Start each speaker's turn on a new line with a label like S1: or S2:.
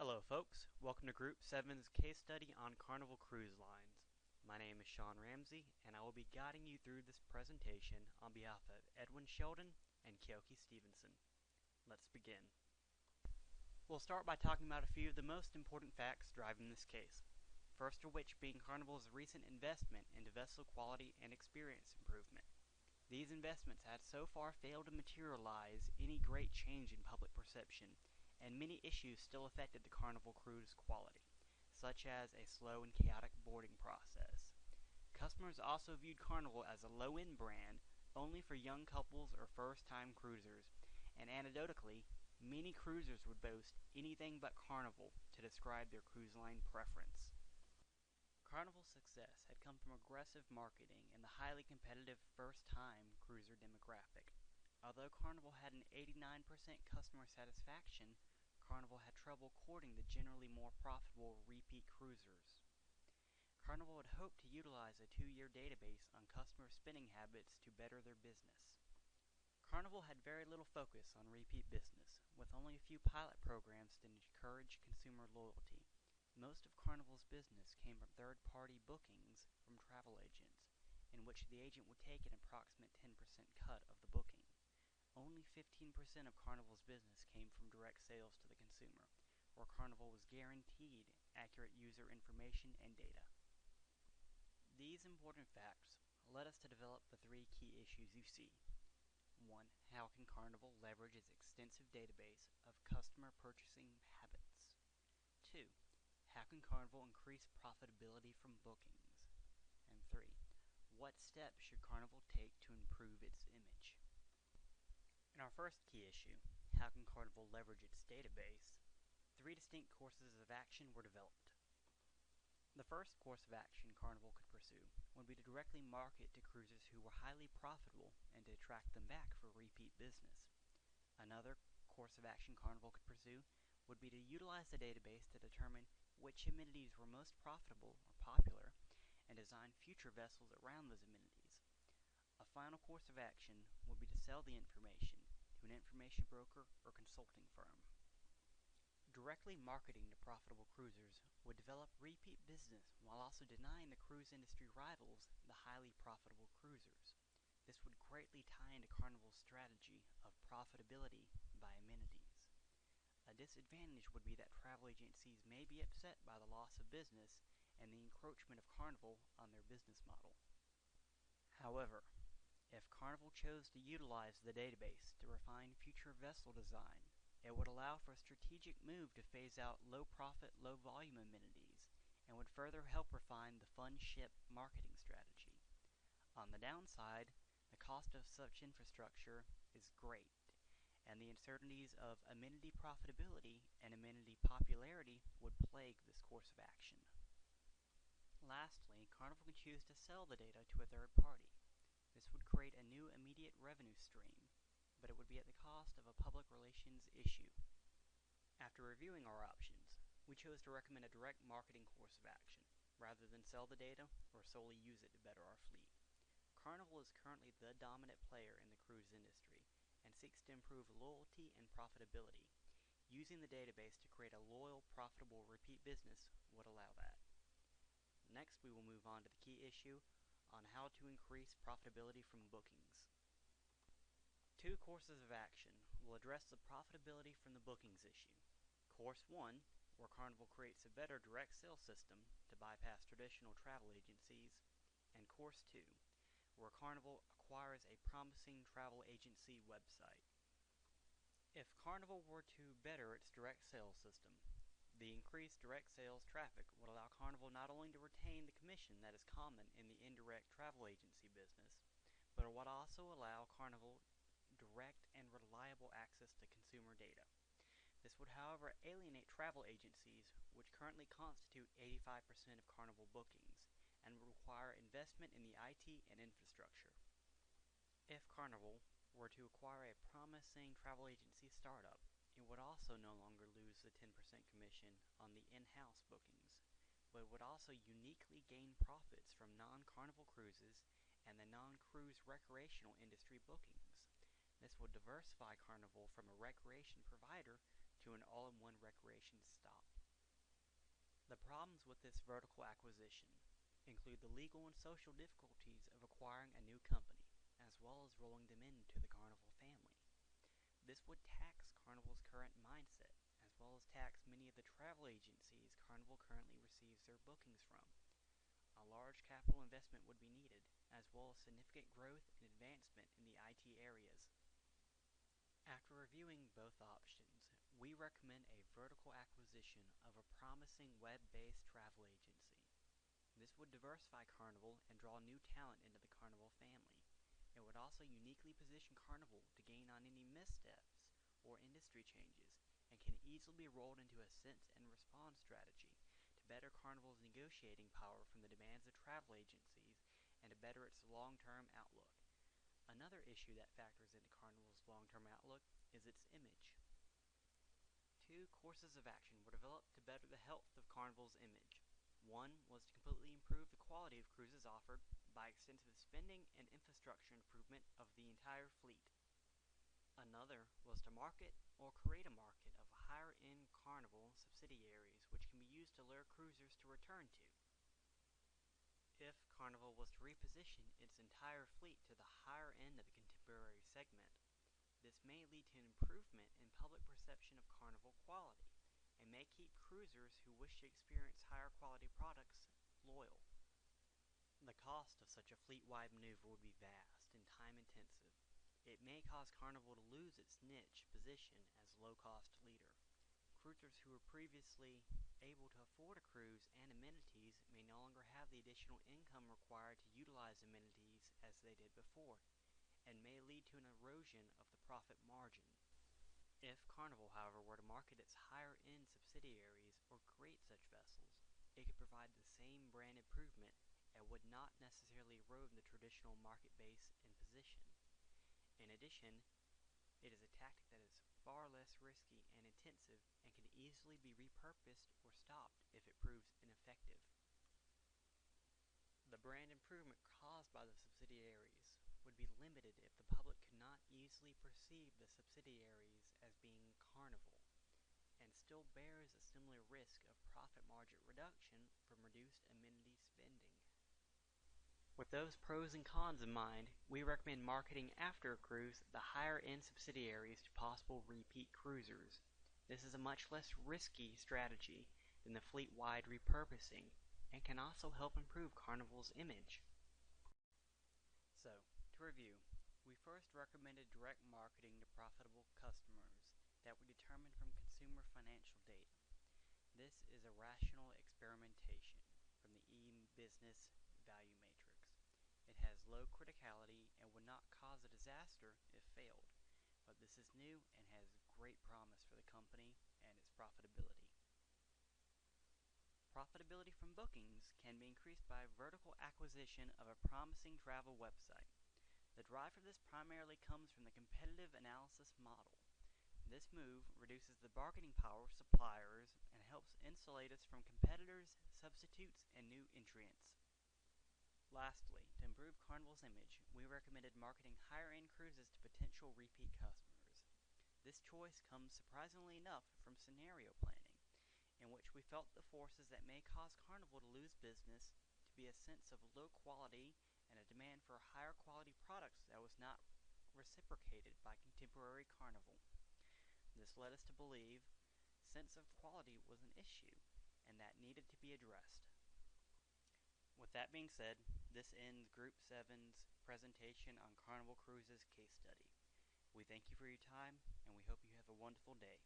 S1: Hello folks, welcome to Group 7's case study on Carnival Cruise Lines. My name is Sean Ramsey, and I will be guiding you through this presentation on behalf of Edwin Sheldon and Keoki Stevenson. Let's begin. We'll start by talking about a few of the most important facts driving this case, first of which being Carnival's recent investment into vessel quality and experience improvement. These investments had so far failed to materialize any great change in public perception, and many issues still affected the Carnival cruise quality, such as a slow and chaotic boarding process. Customers also viewed Carnival as a low-end brand only for young couples or first-time cruisers, and anecdotally, many cruisers would boast anything but Carnival to describe their cruise line preference. Carnival's success had come from aggressive marketing and the highly competitive first-time cruiser demographic. Although Carnival had an 89% customer satisfaction, Carnival had trouble courting the generally more profitable repeat cruisers. Carnival had hoped to utilize a 2-year database on customer spending habits to better their business. Carnival had very little focus on repeat business, with only a few pilot programs to encourage consumer loyalty. Most of Carnival's business came from third-party bookings from travel agents, in which the agent would take an approximate 10% cut of the booking. Only 15% of Carnival's business came from direct sales to the consumer, where Carnival was guaranteed accurate user information and data. These important facts led us to develop the 3 key issues you see. 1. How can Carnival leverage its extensive database of customer purchasing habits? 2. How can Carnival increase profitability from bookings? And 3. What steps should Carnival take to improve its image? In our first key issue, how can Carnival leverage its database, 3 distinct courses of action were developed. The first course of action Carnival could pursue would be to directly market to cruisers who were highly profitable and to attract them back for repeat business. Another course of action Carnival could pursue would be to utilize the database to determine which amenities were most profitable or popular and design future vessels around those amenities. A final course of action would be to sell the information to an information broker or consulting firm. Directly marketing to profitable cruisers would develop repeat business while also denying the cruise industry rivals the highly profitable cruisers. This would greatly tie into Carnival's strategy of profitability by amenities. A disadvantage would be that travel agencies may be upset by the loss of business and the encroachment of Carnival on their business model. However, if Carnival chose to utilize the database to refine future vessel design, it would allow for a strategic move to phase out low-profit, low-volume amenities, and would further help refine the fun ship marketing strategy. On the downside, the cost of such infrastructure is great, and the uncertainties of amenity profitability and amenity popularity would plague this course of action. Lastly, Carnival can choose to sell the data to a third party. This would create a new immediate revenue stream, but it would be at the cost of a public relations issue. After reviewing our options, we chose to recommend a direct marketing course of action, rather than sell the data or solely use it to better our fleet. Carnival is currently the dominant player in the cruise industry, and seeks to improve loyalty and profitability. Using the database to create a loyal, profitable repeat business would allow that. Next, we will move on to the key issue on how to increase profitability from bookings. 2 courses of action will address the profitability from the bookings issue. Course 1, where Carnival creates a better direct sales system to bypass traditional travel agencies, and Course 2, where Carnival acquires a promising travel agency website. If Carnival were to better its direct sales system, the increased direct sales traffic would allow Carnival not only to retain the commission that is common in the indirect travel agency business, but it would also allow Carnival direct and reliable access to consumer data. This would, however, alienate travel agencies, which currently constitute 85% of Carnival bookings, and would require investment in the IT and infrastructure. If Carnival were to acquire a promising travel agency startup, it would also no longer lose the 10% commission on the in-house bookings, but it would also uniquely gain profits from non-Carnival cruises and the non-cruise recreational industry bookings. This would diversify Carnival from a recreation provider to an all-in-one recreation stop. The problems with this vertical acquisition include the legal and social difficulties of acquiring a new company, as well as rolling them into the Carnval family. This would tax Carnval's current mindset, as well as tax many of the travel agencies Carnval currently receives their bookings from. A large capital investment would be needed, as well as significant growth and advancement in the IT areas. After reviewing both options, we recommend a vertical acquisition of a promising web-based travel agency. This would diversify Carnval and draw new talent into the Carnval family. It would also uniquely position Carnval to gain on any missteps or industry changes, and can easily be rolled into a sense and response strategy to better Carnval's negotiating power from the demands of travel agencies and to better its long-term outlook. Another issue that factors into Carnval's long-term outlook is its image. Two courses of action were developed to better the health of Carnval's image. One was to completely improve the quality of cruises offered by extensive spending and infrastructure improvement of the entire fleet. Another was to market or create a market of higher-end Carnval subsidiaries which can be used to lure cruisers to return to. If Carnval was to reposition its entire fleet to the higher end of the contemporary segment, this may lead to an improvement in public perception of Carnval quality, and may keep cruisers who wish to experience higher quality products loyal. The cost of such a fleet-wide maneuver would be vast and time-intensive. It may cause Carnval to lose its niche position as low-cost leader. Cruisers who were previously able to afford a cruise and amenities may no longer have the additional income required to utilize amenities as they did before, and may lead to an erosion of the profit margin. If Carnval, however, were to market its higher-end subsidiaries or create such vessels, it could provide the same brand improvement and would not necessarily erode the traditional market base and position. In addition, it is a tactic that is far less risky and intensive and can easily be repurposed or stopped if it proves ineffective. The brand improvement caused by the subsidiaries would be limited if the public could not easily perceive the subsidiaries as being Carnval, and still bears a similar risk of profit margin reduction from reduced amenity spending. With those pros and cons in mind, we recommend marketing after a cruise the higher-end subsidiaries to possible repeat cruisers. This is a much less risky strategy than the fleet-wide repurposing, and can also help improve Carnval's image. So, to review, we first recommended direct marketing to profitable customers that we determined from consumer financial data. This is a rational experimentation from the e-business value matrix. It has low criticality and would not cause a disaster if failed, but this is new and has great promise for the company and its profitability. Profitability from bookings can be increased by vertical acquisition of a promising travel website. The drive for this primarily comes from the competitive analysis model. This move reduces the bargaining power of suppliers and helps insulate us from competitors, substitutes, and new entrants. Lastly, to improve Carnval's image, we recommended marketing higher-end cruises to potential repeat customers. This choice comes surprisingly enough from scenario planning, in which we felt the forces that may cause Carnval to lose business to be a sense of low quality and a demand for higher quality products that was not reciprocated by contemporary Carnval. This led us to believe sense of quality was an issue and that needed to be addressed. With that being said, this ends Group 7's presentation on Carnval Cruises case study. We thank you for your time, and we hope you have a wonderful day.